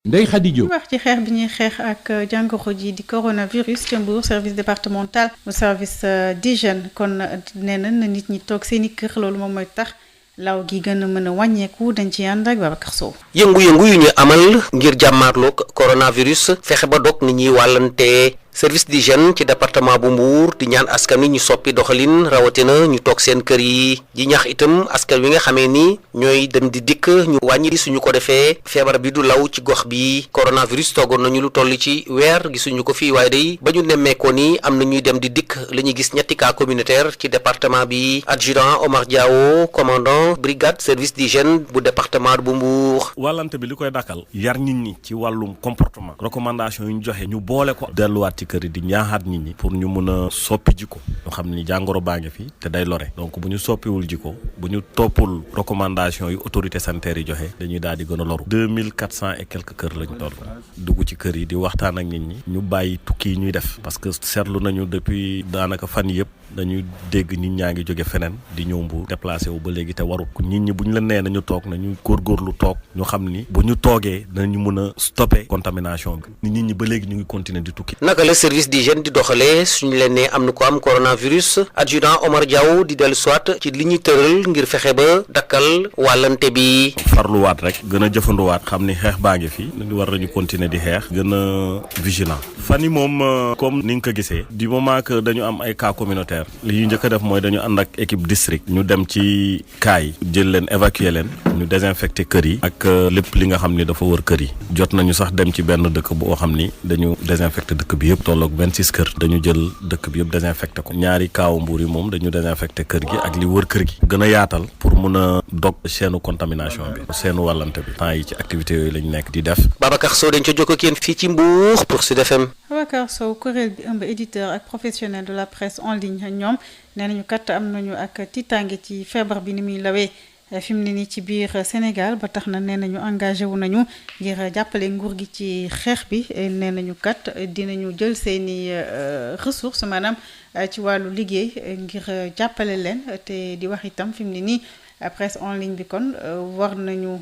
Ndeye Khady Diop wax ci xeex bi ñuy xeex ak jàngoro ji di coronavirus ca Mbour service départemental bu service d'hygiène kon nee na nit ñi toog seen i kër loolu moom mooy tax law gi gën a mën a wàññeeku dañ ci ànd ak Babacar Sow. yëngu-yëngu yu ñu amal ngir jàmmaarloog coronavirus fexe ba dog nit ñi wàllante service d'hygiène ci département bu Mbour di ñaan askan wi ñu soppi doxalin rawatina ñu toog seen kër yi di ñax itam askan wi nga xamee ni ñooy dem di dikk ñu wàññi suñu ko defee feebar bi du law ci gox bi coronavirus toogoon nañu lu toll ci weer gisuñu ko fii waaye day ba ñu nemmeekoo ni am na ñuy dem di dikk la ñuy gis ñetti cas communautaire ci département bi adjudant Omar Diawo commandant brigade service d'hygiène bu département bu Mbour. wàllante bi li koy dakkal yar nit ñi ci wàllum comportement recommandation yu ñu joxe ñu boole ko delluwaat ci kër yi di ñaaxaat nit ñi pour ñu mën a soppi jikko ñu xam ni jàngoro baa ngi fi te day lore donc bu ñu soppiwul jikko bu ñu toppul recommandation yu autorité sanitaire yi joxe dañuy daal di gën a loru 2400 et quelques kër lañu toll dugg ci kër yi di waxtaan ak nit ñi ñu bàyyi tukki yi ñuy def parce que seetlu nañu depuis daanaka fan yëpp dañuy dégg nit ñaa ngi jóge feneen di ñëw Mbuur déplacé wu ba léegi te warul nit ñi bu ñu leen nee nañu toog nañu góorgóorlu toog ñu xam ni bu ñu toogee danañu mën a stopper contamination bi nit ñi ba léegi ñu ngi continuer di tukki. naka la service d'hygiène di doxalee suñu leen nee am na ko am coronavirus adjudant Omar Diaw di dellu soit ci li ñuy tëral ngir fexe ba dakkal wàllante bi. farluwaat rek gën a jëfanduwaat xam ni xeex baa ngi fi war nañu continuer di xeex gën a vigilant fan yi moom comme ni nga ko gisee du moment que dañu am ay cas communautaire li ñu njëkk a def mooy dañu ànd ak équipe district ñu dem ci cas yi jël leen évacuer leen ñu désinfecter kër yi ak lépp li nga xam ni dafa wër kër yi jot nañu sax dem ci benn dëkk boo xam ni dañu désinfecter dëkk bi yëpp tolloog 26 kër dañu jël dëkk bi yëpp désinfecté ko ñaari kaawu Mbuur yi moom dañu désinfecté kër gi ak li wër kër gi gën a yaatal pour mun a dog seenu contamination bi seenu wàllante bi temps yi ci activités yooyu lañ nekk di def. Babacar Sow dañ ca jokkoo ak yéen fii ci Mbour pour Sud FM. Babacar Sow kuréel bi ëmb éditeur ak professionnel de la presse en ligne ñoom nee nañu kat am nañu ak tiitaange ci feebar bi ni muy lawee fi mu ne nii ci biir Sénégal ba tax na nee nañu engagé wu nañu ngir jàppale nguur gi ci xeex bi nee nañu kat dinañu jël seeni ressources maanaam ci wàllu liggéey ngir jàppale leen te di wax itam fi mu ne nii presse en ligne bi kon war nañu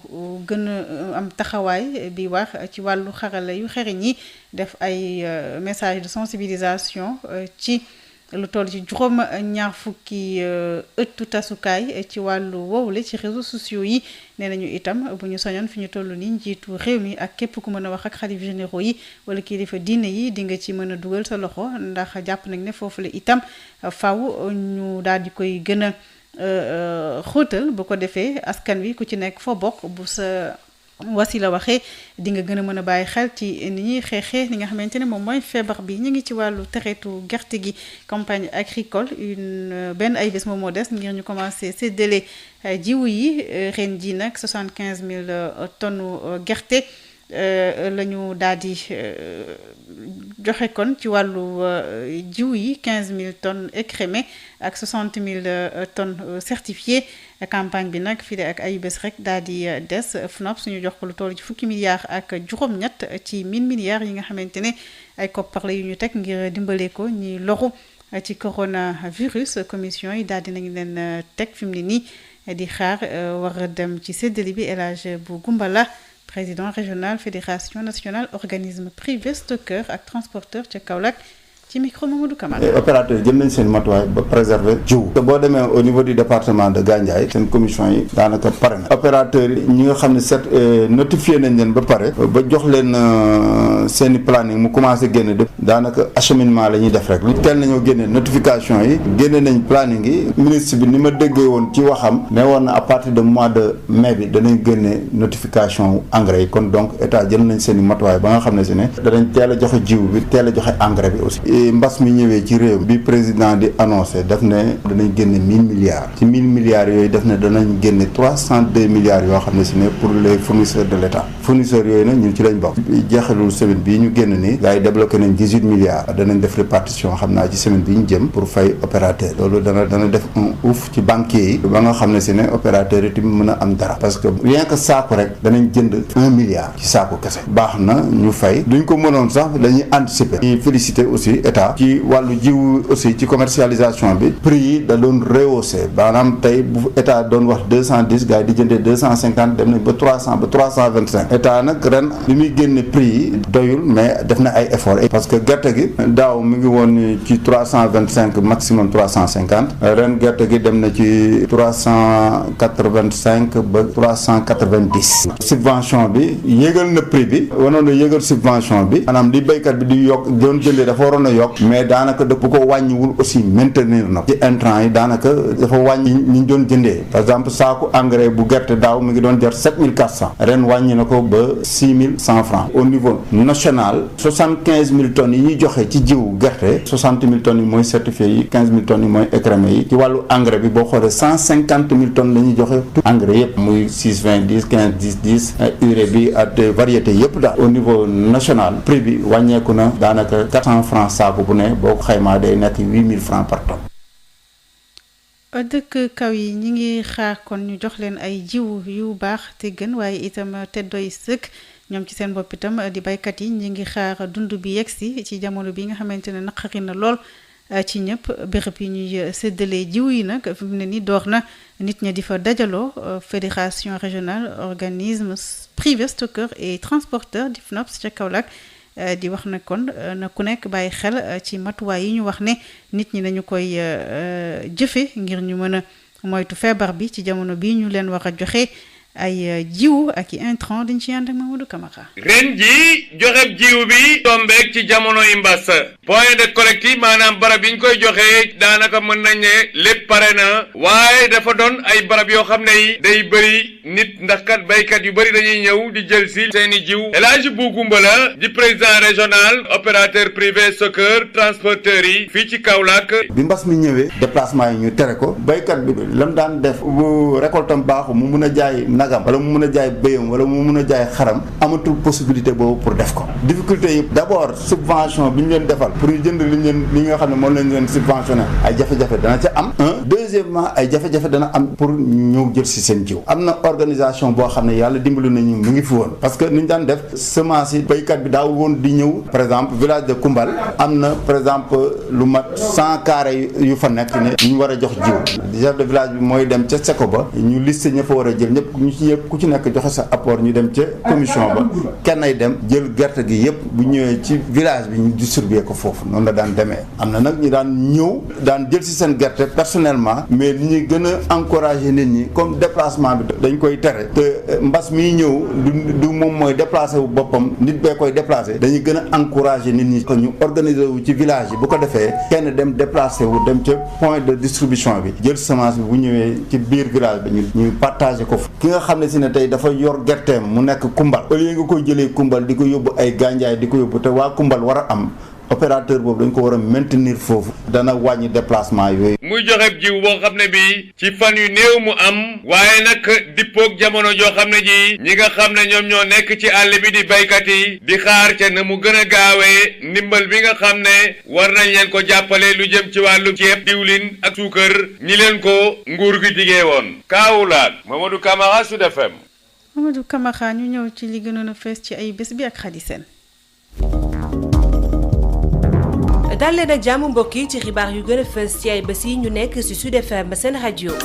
gën a am taxawaay bi wax ci wàllu xarala yu xereñ yi def ay message de sensibilisation ci lu toll ci juróom ñaar fukki ëttu tasukaay ci wàllu woowule ci réseaux sociaux yi nee nañu itam bu ñu soñoon fi ñu toll nii njiitu réew mi ak képp ku mën a wax ak xalif généraux yi wala kilifa diine yi di nga ci mën a dugal sa loxo ndax jàpp nañ ne foofu la itam faw ñu daal di koy gën a xóotal bu ko defee askan wi ku ci nekk foo bokk bu sa wasila waxee di nga gën a mën a bàyyi xel ci ni ñuy xeexee li nga xamante ne moom mooy feebar bi ñu ngi ci wàllu tereetu gerte gi campagne agricole benn ay bés moom moo des ngir ñu commencé séddale jiwu yi ren ji nag 75 000 tonnes gerte la ñu daal di joxe kon ci wàllu jiw yi 15 000 tonnes écrémées ak 60 000 tonnes certifiées campagne bi nag fii ak ay bés rek daal di des FNOP suñu jox ko lu toll ci fukki milliards ak juróom-ñett ci 1000 milliards yi nga xamante ne ay koppar la yu ñu teg ngir dimbale ko ñi loru ci coronavirus commission yi daal di nañu leen teg fi mu ne nii di xaar war a dem ci séddale bi El Hadj bu Gumbala président régional fédération nationale organisme privé stockeur ak transporteur ca Kaolack ci micro Mamadou Camara. opérateur jël nañ seen matuwaay ba préserver jiw te boo demee au niveau du département de Gandiaye seen commission yi daanaka pare na opérateur yi ñi nga xam ne set notifié nañ leen ba pare ba jox leen seen i planning mu commencé génne def daanaka acheminement la ñuy def rek lu teel nañoo génne notification yi génne nañ planning yi ministre bi ni ma déggee woon ci waxam ne woon na à partir de mois de mai bi danañ génne notification engrais yi kon donc état jël nañ seen i matuwaay ba nga xam ne si ne danañ teel a joxe jiw bi teel a joxe engrais bi aussi mbas mi ñëwee ci réew bi président di annoncé daf ne danañ génne 1000 milliards ci 1000 milliards yooyu daf ne danañ génne 302 milliards yoo xam ne si ne pour les fournisseurs de l' état fournisseurs yooyu nag ñun ci lañ bokk jeexalul semaine bii ñu génn nii gars yi débloqué nañ 18 milliards danañ def répartition xam naa ci semaine bi ñu jëm pour fay opérateur loolu dana def un ouf ci banquier yi ba nga xam ne si ne opérateur yi tamit mën a am dara parce que rien que saako rek danañ jënd 1 milliard ci saako kese baax na ñu fay duñ ko mënoon sax dañuy anticiper ñuy féliciter aussi état ci wàllu jiw aussi ci commercialisation bi prix yi da doon rehaussé maanaam tey tey bu état doon wax 210 gars yi di jëndee 250 dem nañ ba 300 ba 325 état nag ren li muy génne prix yi doyul mais def na ay effort parce que gerte gi daaw mu ngi woon ci 325 maximum 350 ren gerte gi dem na ci 385 ba 390 subvention bi yéegal na prix bi wanoon na yéegal subvention bi maanaam li béykat bi di yokk doon jëndee dafa waroon a yokk mais daanaka bu ko wàññiwul aussi maintenir na ci intrant yi daanaka dafa wàññi li ñu doon jëndee par exemple saaku engrais bu gerte daaw mi ngi doon jar 7400 ren wàññi na ko ba 6100 francs au niveau national 75000 tonnes yi ñuy joxe ci jiwu gerte 60000 tonnes yi mooy certifié yi 15000 tonnes yi mooy écrémé yi ci wàllu engrais bi boo xoolee 150000 tonnes la ñuy joxe tout engrais yëpp muy 6 20 10 15 10 10 urée bi ak variété yëpp daal au niveau national prix bi wàññeeku na daanaka 400 francs saaku bu ne boo ko xaymaa day nekk 8000 francs par tonne. dëkk kaw yi ñi ngi xaar kon ñu jox leen ay jiw yu baax te gën waaye itam te doy sëkk ñoom ci seen bopp itam di baykat yi ñi ngi xaar dund bi yegsi ci jamono bi nga xamante ne naqari na lool ci ñëpp béréb yi ñuy séddalee jiw yi nag fi mu ne ni door na nit ñi di fa dajaloo fédération régionale organisme privé stockeur et transporteur di FNOPS ca Kaolack di wax na kon na ku nekk bàyyi xel ci matuwaay yi ñu wax ne nit ñi nañu koy jëfe ngir ñu mën a moytu feebar bi ci jamono bi ñu leen war a joxe ay jiw ak i intrant dañ ci ànd ak Mamadou Camara. ren ji joxe jiw bi tombeek ci jamono yi mbas point de collecte yi maanaam barab yi ñu koy joxe daanaka mën nañ ne lépp pare na waaye dafa doon ay barab yoo xam ne yi day bëri nit ndax kat baykat yu bëri dañuy ñëw di jël si seeni jiw El Hadji Bougoumba la di président régional opérateur privé stockeur transporteur yi fii ci Kaolack. bi mbas mi ñëwee déplacement yi ñu tere ko baykat bi lam daan def bu récoltam baaxu mu mun a jaay nagam wala mu mun a jaay béyam wala mu mun a jaay xaram amatul possibilité boobu pour def ko difficulté yi d'abord subvention bi ñu leen defal pour ñu jënd li nga xam ne moom lañ leen subventionné ay jafe-jafe dana ca am deuxièmement ay jafe-jafe dana am pour ñëw jël si seen jiw am na organisation boo xam ne yàlla dimbali nañu mu ngi fi woon parce que ni ñu daan def semence yi baykat bi daawul woon di ñëw par exemple village de Koumbal am na par exemple lu mat 100 carrés yu fa nekk ne ñu war a jox jiw chef de village bi mooy dem ca seko ba ñu liste ña fa war a jël ñëpp ku ci nekk joxe sa apport ñu dem ca commission ba kenn ay dem jël gerte gi yëpp bu ñëwee ci village bi ñu distribuer ko foofu noonu la daan demee am na nag ñu daan ñëw daan jël si seen gerte personnellement mais li ñuy gën a encourager nit ñi comme déplacement bi dañ koy tere te mbas miy ñëw du moom mooy déplacé wu boppam nit bee koy déplacé dañuy gën a encourager nit ñi ko ñu organiser wu ci village yi bu ko defee kenn dem déplacé wu dem ca point de distribution bi jël semence bi bu ñëwee ci biir village bi ñu partagé ko ki nga xam ne si ne tey dafa yor gerteem mu nekk Koumbal au lieu nga koy jëlee Koumbal di ko yóbbu ay Gandiaye di ko yóbbu te waa Koumbal war a am opérateur boobu dañ ko war a maintenir foofu dana wàññi déplacement yooyu. muy joxe jiw boo xam ne bii ci fan yu néew mu am waaye nag dippoog jamono joo xam ne ji ñi nga xam ne ñoom ñoo nekk ci àll bi di baykat yi di xaar ca na mu gën a gaawee ndimbal bi nga xam ne war nañ leen ko jàppale lu jëm ci wàllu ceeb diwlin ak suukar ñi leen ko nguur gi digee woon. Kaolack Mamadou Camara Sud FM. Mamadou Camara ñu ñëw ci li gënoon a fees ci ay bés bi ak Khady Sène. dal leen ak jàmm mbokk yi ci xibaar yu gën a fës ci ay bés yi ñu nekk ci Sud FM seen rajo.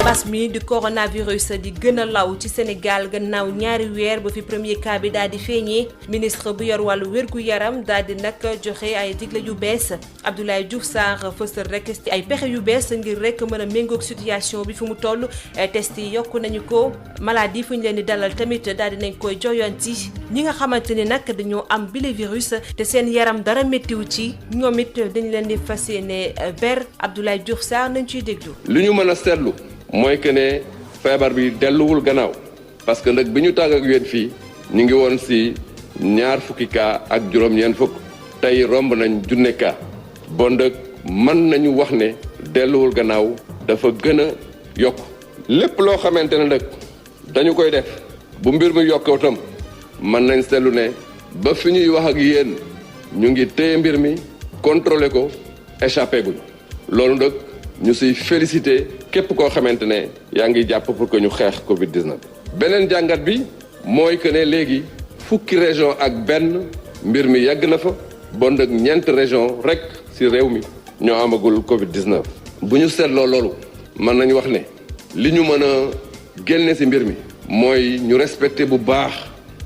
mbas mi di coronavirus di gën a law ci Sénégal gannaaw ñaari weer ba fi premier cas bi daal di feeñee ministre bu yor wàllu wér-gu-yaram daal di nag joxe ay digle yu bees Abdoulaye Diouf Sarr fësal rek ci ay pexe yu bees ngir rek mën a méngoog situation bi fi mu toll test yi yokku nañu ko maladie fu ñu leen di dalal tamit daal di nañ koy joyanti ñi nga xamante ni nag dañoo am bile virus te seen yaram dara méttiwu ci ñoom it dañ leen di fas yéene ber Abdoulaye Diouf Sarr nañ ciy déglu. li ñu mën a seetlu. mooy que ne feebar bi delluwul gannaaw parce que nag bi ñu tàgg ak yéen fii ñu ngi woon ci 20 cas ak juróom-ñeent fukk tey romb nañ 1000 cas bon nag mën nañu wax ne delluwul gannaaw dafa gën a yokk lépp loo xamante ne nag dañu koy def bu mbir mi yokkoo tam mën nañ seetlu ne ba fi ñuy wax ak yéen ñu ngi téye mbir mi contrôler ko échappé guñ loolu nag ñu siy félicité képp koo xamante ne yaa ngi jàpp pour que ñu xeex Covid-19. beneen jàngat bi mooy que ne léegi fukki région ak benn mbir mi yegg na fa bon nag 4 région rek ci réew mi ñoo amagul Covid-19. bu ñu seetloo loolu mën nañu wax ne li ñu mën a génne ci mbir mi mooy ñu respecter bu baax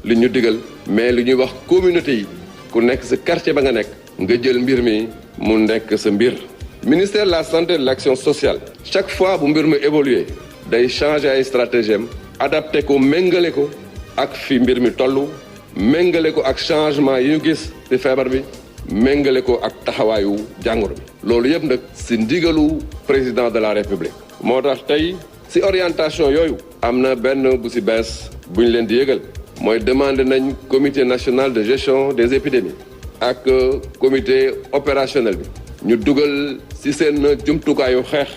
li ñu digal mais li ñuy wax communauté yi ku nekk ci quartier ba nga nekk nga jël mbir mi mu nekk sa mbir. ministère de la santé et de l'action sociale chaque fois bu mbir mi évoluer day changer ay stratégie am adapté ko méngale ko ak fi mbir mi toll méngale ko ak changement yi ñu gis ci feebar bi méngale ko ak taxawaayu jàngoro bi loolu yëpp nag ci ndigalu président de la république moo tax tey ci orientation yooyu am na benn bu ci bees bu ñu leen di yëgal mooy demander nañ comité national de gestion des épidémies ak comité opérationnel bi ñu dugal ci seen jumtukaayu xeex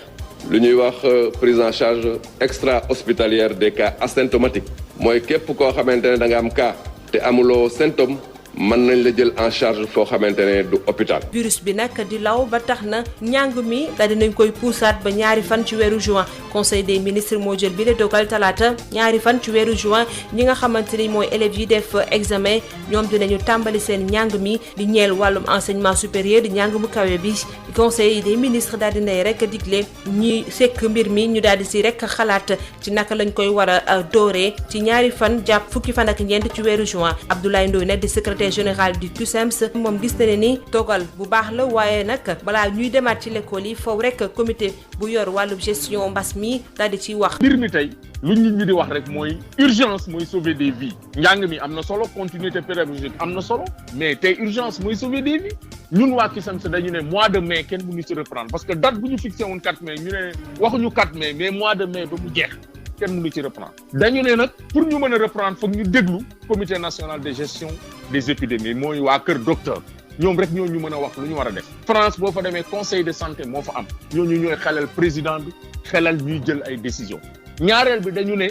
lu ñuy wax prise en charge extra hospitalière des cas asymptomatiques mooy képp koo xamante ne da nga am cas te amuloo symptôme mën nañ la jël en charge foo xamante ne du hôpital. virus bi nag di law ba tax na njàng mi daal dinañ koy puusaat ba ñaari fan ci weeru juin conseil des ministres moo jël bi la dogal talaata ñaari fan ci weeru juin ñi nga xamante ni mooy élèves yi def examen ñoom dinañu tàmbali seen njàng mi di ñeel wàllum enseignement supérieur di njàng mu kawe bi conseil des ministres daal dinay rek digle ñi sekk mbir mi ñu daal di si rek xalaat ci naka lañ koy war a dooree ci ñaari fan jàpp fukki fan ak ñeent ci weeru juin Abdoulaye Ndoye nag di secrétaire général du CUSEMS moom gis na ne ni dogal bu baax la waaye nag balaa ñuy demaat ci l'école yi foofu rek comité bu yor wàllu gestion mbas mi daal di ciy wax. mbir mi tey lu nit ñi di wax rek mooy urgence mooy sauver des vies njàng mi am na solo continuité pédagogique am na solo mais tey urgence mooy sauver des vies ñun waa CUSEMS dañu ne mois de mai kenn mënu ci reprendre parce que date bu ñu fixé woon 4 mai ñu ne waxuñu 4 mai mais mois de mai ba mu jeex kenn mënu ci reprendre dañu ne nag pour ñu mën a reprendre foog ñu déglu comité national de gestion des épidémies mooy waa kër docteur ñoom rek ñoo ñu mën a wax lu ñu war a def. France boo fa demee conseil de santé moo fa am ñooñu ñooy xelal président bi xelal ñuy jël ay décisions ñaareel bi dañu ne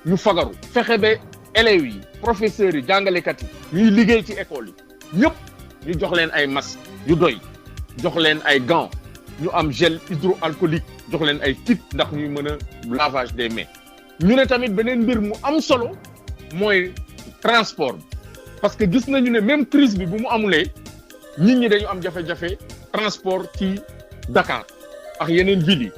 ñu fagaru fexe ba élèves yi professeurs yi jàngalekat yi ñuy liggéey ci école yi ñëpp ñu jox leen ay masques yu doy jox leen ay gants ñu am gel hydroalcoolique jox leen ay kit ndax ñuy mën a lavage des mains. ñu ne tamit beneen mbir mu am solo mooy transport bi parce que gis nañu ne même crise bi bu mu amulee nit ñi dañu am jafe-jafe transport ci Dakar ak yeneen villes yi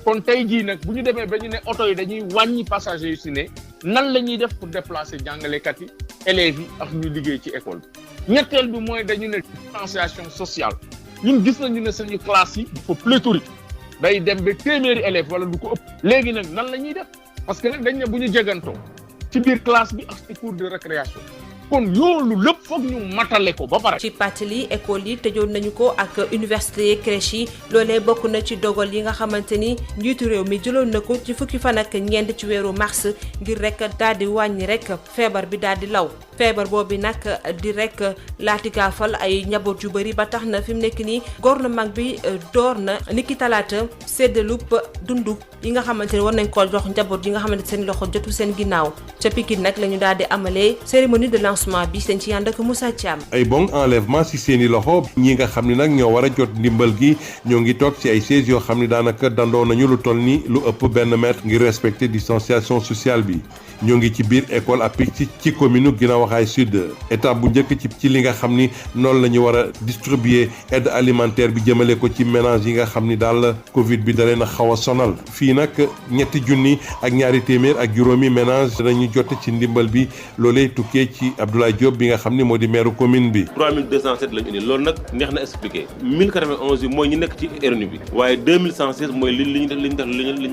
kon tey jii nag bu ñu demee ba ñu ne oto yi dañuy wàññi passagers yu si ne nan la ñuy def pour déplacer jàngalekat yi élèves yi ak ñu liggéey ci école bi ñetteel bi mooy dañu ne distanciation sociale ñun gis nañu ne suñu classe yi dafa pléthorique day dem ba téeméeri élèves wala lu ko ëpp léegi nag nan la ñuy def parce que nag dañ ne bu ñu jegantoo ci biir classe bi ak ci cours de récréation kon loolu lépp foog ñu matale ko ba pare. ci pàttali école yi tëjoon nañu ko ak université crèche yi loolee bokk na ci dogal yi nga xamante ni njiitu réew mi jëloon na ko ci fukki fan ak ñeent ci weeru mars ngir rek daal di wàññi rek feebar bi daal di law feebar boobu nag di rek laatikaafal ay njaboot yu bëri ba tax na fi mu nekk nii gouvernement bi door na niki talaata séddalub dundu yi nga xamante ni war nañ ko jox njaboot yi nga xamante seen loxo jotu seen ginnaaw ca Pikine nag la ñu daal di amalee cérémonie de lancement bi seen ci ànd ak Moussa Thiam. ay bon enlèvement ci seeni loxo ñi nga xam ne nag ñoo war a jot ndimbal gi ñoo ngi toog ci ay sièges yoo xam ne daanaka dandoo nañu lu toll ni lu ëpp benn mètre ngir respecter distanciation sociale bi ñoo ngi ci biir école APIX ci commune Guinaw Rail Sud étape bu njëkk ci li nga xam ni noonu la ñu war a distribuer aide alimentaire bi jëmale ko ci ménage yi nga xam ni daal Covid bi da leen a xaw a sonal fii nag ñetti junni ak ñaari téeméer ak juróomi ménage dañu jote ci ndimbal bi loolee tukkee ci Abdoulaye Diop bi nga xam ni moo di maire commune bi. 3207 lañu indi loolu nag neex na expliqué 1091 yi mooy ñi nekk ci RNU bi waaye 2116 mooy li ñu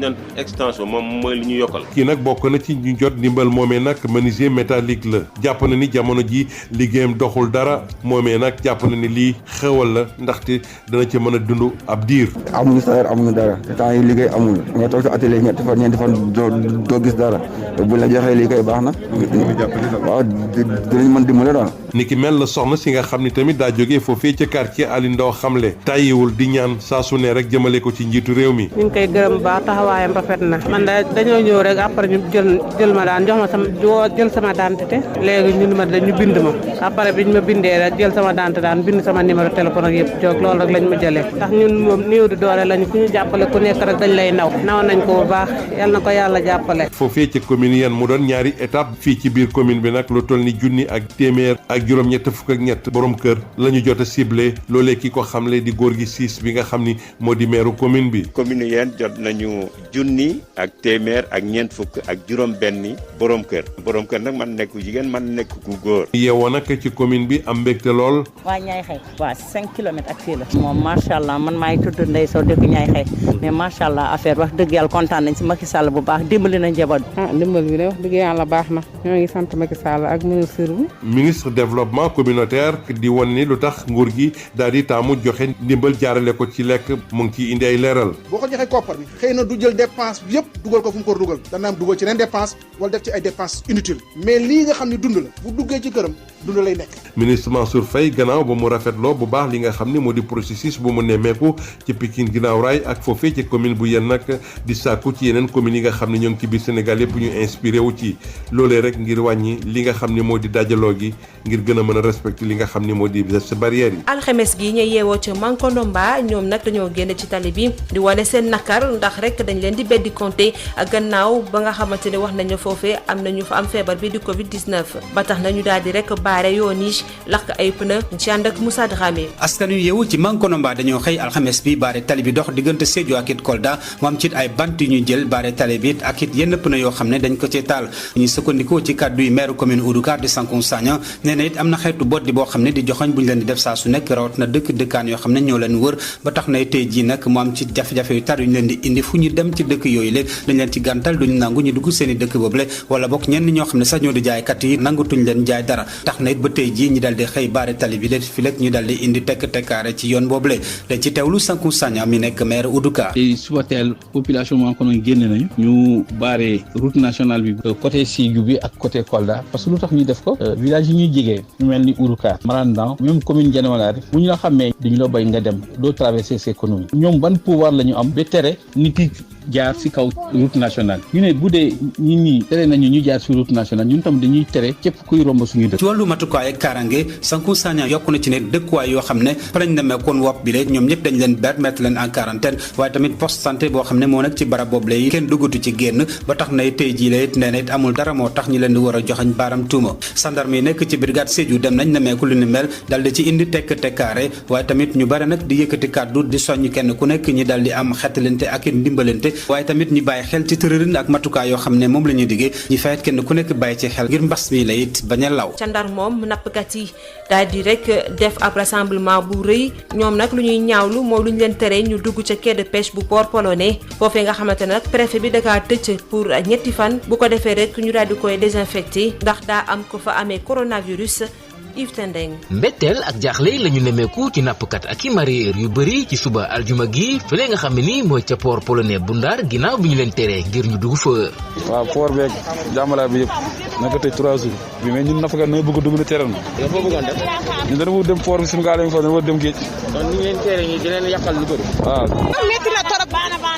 daan extension moom mooy li ñu yokkal. kii nag bokk na ci ñu jot ndimbal moomee nag menuisier métallique la jàpp na ni jamono ji liggéeyam doxul dara moomee nag jàpp na ni lii xewal la ndaxte dana ci mën a dund ab diir. amuñu salaire amuñu dara te temps yi liggéey amul nga toog sa atelier ñetti fan ñeenti fan doo gis dara bu la joxee lii kay baax na. waaw dinañ mën dimbale daal. ni ki mel la soxna si nga xam ni tamit daa jógee foofee ca quartier Ali Ndaw xamle tàyyiwul di ñaan saa su ne rek jëmale ko ci njiitu réew mi. ñu ngi koy gërëm baax taxawaayam rafet na man dañoo ñëw rek après ñu jël ma daan jox ma jël sama identité léegi ñu bind ma après bi ñu ma bindee rek jël sama identité daan bind sama numéro téléphone ak yëpp jóg loolu rek lañ ma jëlee ndax ñun moom néew di doole lañu ku ñu jàppale ku nekk rek dañ lay naw nañ ko bu baax yal na ko yàlla jàppale. foofee ca commune yan mu doon ñaari étape fii ci biir commune bi nag lu toll ni junni ak téeméer ak juróom-ñett fukk ak ñett borom kër la ñu jot a ciblé loolee ki ko xamle di góor gi siis bi nga xam ni moo di meeru commune bi. commune yéen jot nañu junni ak téeméer ak ñeent fukk ak juróom-benni borom kër nag man nekk jigéen man nekk ku góor. yeewoo nag ci commune bi am mbégte lool. waa ñaay xëy waa 5 kilomètres ak fii la moom macha allah man maay tudd Ndeye Sow dëkk ñaay xëy mais macha allah affaire wax dëgg yàlla kontaan nañ si Macky Sall bu baax dimbali na njaboot. dimbal bi de wax dëgg yàlla baax na ñoo ngi sant Macky Sall ak ministre bi. ministre développement communautaire di won ni lu tax nguur gi daal di taamu joxe ndimbal jaarale ko ci lekk mu ngi ciy indi ay leeral. boo ko joxee koppar bi xëy na du jël dépense bi yëpp dugal ko fu mu ko dugal dana am dugal ci yeneen dépense wala def ci ay dépense inutile mais lii nga xam ne dund la bu duggee ci këram dund lay nekk. ministre Mansour Faye gannaaw ba mu rafetloo bu baax li nga xam ne moo di processus bu mu nemmeeku ci Pikine ginnaaw raay ak foofee ci commune bu yéen nag di sàkku ci yeneen communes yi nga xam ne ñoo ngi ci biir Sénégal yëpp ñu inspiré wu ci loolee rek ngir wàññi li nga xam ne moo di dajaloo gi ngir gën a mën a respecté li nga xam ne moo di gestes barrières yi. alxames gi ñu yeewoo ca Mankonomba ñoom nag dañoo génn ci tali bi di wane seen nakar ndax rek dañ leen di beddi compté gannaaw ba nga xamante ne wax nañu foofee am nañu fa am feebar bi di Covid 19 ba tax nañu daal di rek baare yoon yi lakk ay pneu ci ànd ak Moussa Dramé. askan wi yeewu ci Mankonomba dañoo xëy alxames bi baare tali bi dox diggante Sédhiou ak it Kolda mu am ci ay bant yu ñu jël baare tali bi ak it yenn pneu yoo xam ne dañ ko ci taal ñu sukkandikoo ci kàddu yi maire commune Oudoukar di Sankoum Sagna nee na it am na xeetu boddi boo xam ne di joxoñ bu ñu leen di def saa su nekk rawat na dëkkaan yoo xam ne ñoo leen wër ba tax na tey jii nag mu am ci jafe-jafe yu tar yu ñu leen di indi fu ñu dem ci dëkk yooyu le dañ leen ci gàntal duñu nangu ñu dugg seen i dëkk boobule wala bokk ñenn ñoo xam ne sax ñoo di jaaykat yi nangutuñ leen jaay dara tax na it ba tey jii ñi dal di xëy baare tali bi fi lekk ñu dal di indi tekkaare ci yoon boobule dañ ci teewlu Sankoum Sagna mi nekk maire Oudoukar. tey suba teel population Mankonomba génne nañu ñu baare route nationale bi côté Sédhiou bi ak côté Kolda parce que lu tax ñu def ko village yi ñuy jegee ñu mel ni Oudoukar Marandan même commune Dianawalari bu ñu la xamee dañu la bay nga dem doo traverser ces économies ñoom ban pouvoir la ñu am ba tere nit yi jaar ci kaw route nationale ñu ne bu dee nit ñi tere nañu ñu jaar ci route nationale ñun tam dañuy tere képp kuy romb suñu dëkk. ci wàllu matukaay ak kaaraange Sankoum Sagna yokku na ci ne dëkkuwaay yoo xam ne fa lañ demee kon wopp bi le ñoom ñëpp dañ leen mettre leen en quarantaine waaye tamit poste santé boo xam ne moo nekk ci barab boobu lay kenn duggatu ci génn ba tax na tey jii la it nee na it amul dara moo tax ñi leen di war a joxañ baaram tuuma gendarme yi nekk ci brigade Sédhiou dem nañ nemeeku lu ni mel dal di ci indi tekkaare waaye tamit ñu bari nag di yëkkati kàddu di soññ kenn ku nekk ñi dal di am xettalante ak ndimbalante waaye tamit ñu bàyyi xel ci tërërin ak matukaay yoo xam ne moom la ñuy diggee ñu fayet kenn ku nekk bàyyi ci xel ngir mbas mi la it bañ a law. ca Ndar moom nappkat yi daal di rek def ab rassemblement bu rëy ñoom nag lu ñuy ñaawlu moo lu ñu leen tere ñu dugg ca quai de pêche bu port polonais foofee nga xamante ne nag préfet bi dakaa tëj pour ñetti fan bu ko defee rek ñu daal di koy désinfecté ndax daa am ko fa amee coronavirus. mbetteel ak jaaxle la ñu nemeeku ci nappkat ak i mareyeur yu bëri ci suba aljuma gi fële nga xam ne ni mooy ca port polonais bu Ndar ginnaaw bi ñu leen teree ngir ñu dugg fa. waaw port beeg jàmbalaay bi yëpp naka tey 3 jours bi mais ñun nappkat nooy bëgg a dugg na teral na. nga foo bëggoon def. ñun dañoo dem port bi suñu gaal yi fa dañoo dem géej. kon ni ñu leen teree ñi di leen yàqal lu bëri. waaw. metti na torop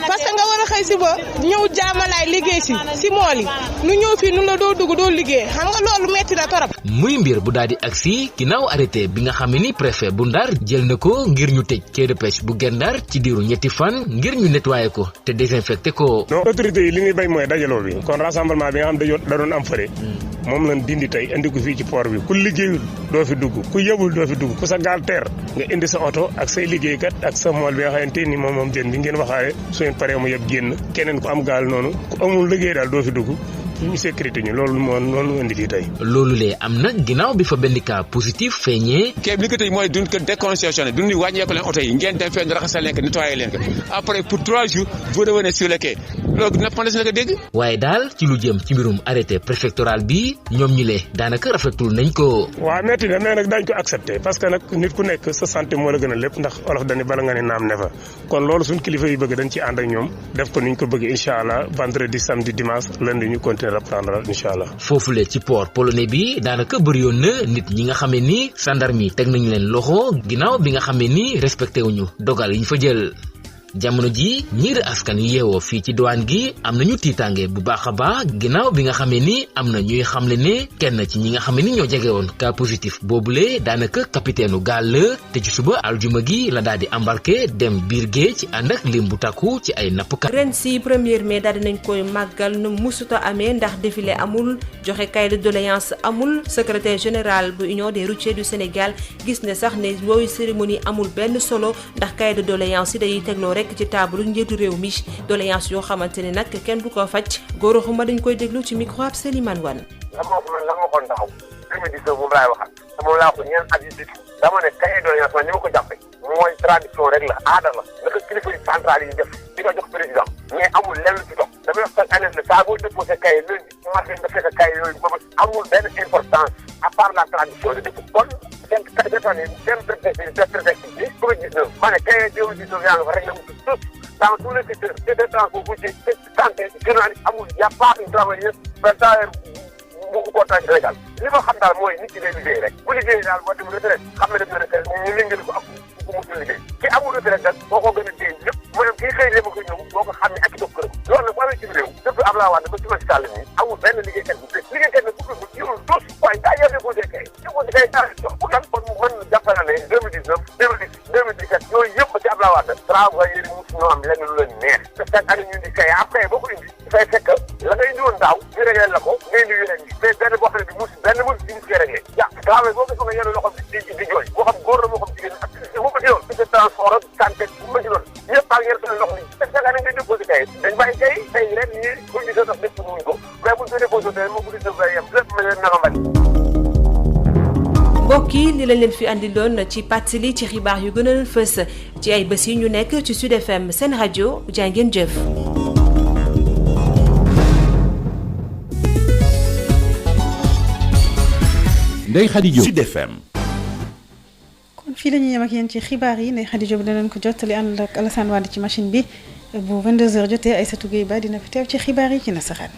parce que nga war a xëy si ba ñëw jàmbalaay liggéey si mool yi nu ñëw fii nu la doo dugg doo liggéey xam nga loolu metti na torop. muy mbir bu daal di agsi ginnaaw arrêté bi nga xam ne ni préfet bu Ndar jël na ko ngir ñu tëj quai de pêche bu Guet Ndar ci diiru ñetti fan ngir ñu nettoyé ko te désinfecté ko. non autorité yi li ñuy bay mooy dajaloo bi kon rassemblement bi nga xam da doon am fële moom lañ dindi tey indi ko fii ci port bi ku liggéeyul doo fi dugg ku yebul doo fi dugg ku sa gaal teer nga indi sa oto ak say liggéeykat ak sa mool bi nga xamante ni moom jën bi ngeen waxaale su ngeen paree mu yeb génn keneen ku am gaal noonu ku amul liggéey daal doo fi dugg ñu sécurité ñu loolu moo noonu indi lii tey. loolu lee am na ginnaaw bi fa benn cas positif feeñee. kii bi li ko tey mooy duñ ko décongestionné duñ wàññeeku leen oto yi ngeen dem fenn raxasal leen ko nettoyé leen ko après pour 3 jours vous revenez sur le quai loolu na pandas la ko dégg. waaye daal ci lu jëm ci mbirum arrêté préfectoral bi ñoom ñi lee daanaka rafetul nañ ko. waaw metti na mais nag dañ ko accepté parce que nag nit ku nekk sa santé moo la gën a lépp ndax olof dañu bala nga ne naam ne fa kon loolu suñ kilifa yi bëgg dañ ci ànd ak ñoom def ko niñ ko bëgg incha allah vendredi samedi dimanche lundi ñu continuer reprendre incha allah. foofule ci port polonais bi daanaka bëri yoon na nit ñi nga xamee ni gendarme yi teg nañ leen loxo ginnaaw bi nga xamee ni respecté wuñu dogal yi ñu fa jël. jamono ji ñiir askan yi yeewoo fii ci diwaan gi am nañu tiitaange bu baax a baax ginnaaw bi nga xamee ni am na ñuy xamle ne kenn ci ñi nga xam ni ñoo jege woon cas positif boobule daanaka capitaine gaal la te ci suba aljuma gi la daal di embarqué dem biir géej ànd ak lim bu takku ci ay nappkat. ren si 1er mai daal dinañ koy màggal nu musuta amee ndax défilé amul joxe cahier de doléance amul secrétaire général bu union des routiers du Sénégal gis ne sax ne yooyu cérémonie amul benn solo ndax cahier de doléance yi day tegloo rek ci table njiitu réew mi doléance yoo xamante ne nag kenn du ko faj góor xuma dañ koy déglu ci micro ab Selimane Wane. lan moo ko taxaw 2019 moom laay waxaat te moom laa ko ñeen at yi dama ne cahier de doléance man ni ma ko jàppe mooy tradition rek la aada la naka kilifa yi central yi def di ko jox président mais amul lenn ci dox damay wax chaque année ne saa boo déposé cahier lundi mardi nga fekk cahier yooyu ba amul benn importance à part la tradition de def kon seen seen perspective bi Covid-19 ma ne cahier 2019 yaa nga fa rek la mu tous dans tous les secteurs secteur transport routier santé journaliste amul y a pas une travailleuse travailleur bu kontaan Sénégal li ma xam daal mooy nit ki day liggéey rek bu liggéey daal boo dem retraite xam ne dem na retraite ñu lëngal ko am ku musul liggéey ki amul retraite nag boo ko gën a téye ñëpp maanaam kii xëy dem ko ñëw boo ko xam ne ak i doog këram loolu nag bu amee ci réew depuis Abdoulaye Wade ba ci Macky Sall nii amul benn liggéeykat bu dee liggéeykat nag bu yorul tous waaye daa yor déposé kay déposé kay dara jox bu tan kon mën jàpp na ne 2019 2017 yooyu yëpp ba ci Abdoulaye Wade travailleurs yi musu ñoo am lenn lu leen neex te chaque année ñu di kay ab kay boo ko indi dafay fekk la ngay indi woon daaw ñu réglé la ko ngay indi yeneen yi mais benn boo xam ne bi mus benn mën di muskee réglé ja travail boo gis nga yenu loxom di jooy moo xam góor la moo xam jigéen ak moo ko jëloon c'est transport ak santé bu ma jëloon ñëpp ak yer seen loxo li te chaque année ngay déposé kay dañ bàyyi kay tey ren ñi bu ñu sax def muñ ko mais buñ ko déposé tey moo ko di def yem lépp ma leen naka mbali mbokk yi li lañ leen fi andiloon ci pàttali ci xibaar yu gën a fës ci ay bés yi ñu nekk ci Sud FM seen rajo jaa ngeen jëf. Ndeye Khady Diop Sud FM. kon fii la ñuy yem ak yéen ci xibaar yi Ndeye Khady Diop dinañ ko jottali ànd ak Alassane Wade ci machine bi bu 22h jotee Aïssatou Gueye Ba dina fi teew ci xibaar yi ci nasaraan.